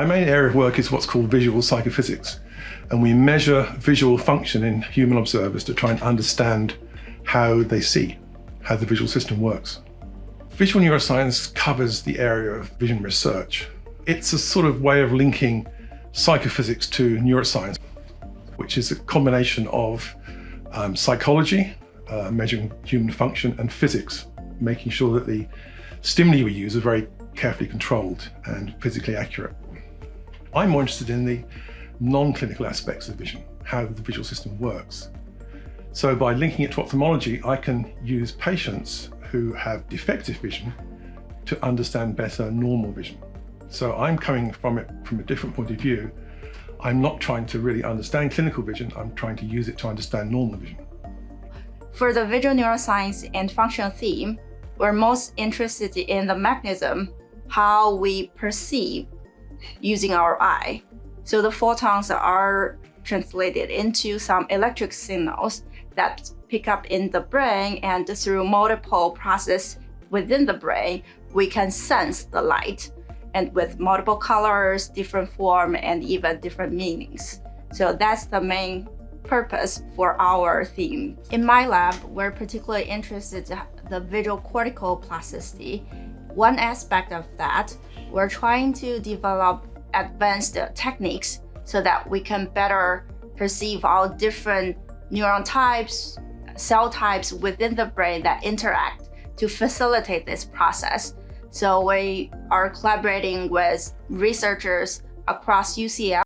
My main area of work is what's called visual psychophysics, and we measure visual function in human observers to try and understand how they see, how the visual system works. Visual neuroscience covers the area of vision research. It's a sort of way of linking psychophysics to neuroscience, which is a combination of psychology, measuring human function, and physics, making sure that the stimuli we use are very carefully controlled and physically accurate. I'm more interested in the non-clinical aspects of vision, how the visual system works. So by linking it to ophthalmology, I can use patients who have defective vision to understand better normal vision. So I'm coming from it from a different point of view. I'm not trying to really understand clinical vision, I'm trying to use it to understand normal vision. For the visual neuroscience and functional theme, we're most interested in the mechanism, how we perceive using our eye. So the photons are translated into some electric signals that pick up in the brain, and through multiple processes within the brain, we can sense the light, and with multiple colors, different form, and even different meanings. So that's the main purpose for our theme. In my lab, we're particularly interested in the visual cortical plasticity. One aspect of that, we're trying to develop advanced techniques so that we can better perceive all different neuron types, cell types within the brain that interact to facilitate this process. So we are collaborating with researchers across UCL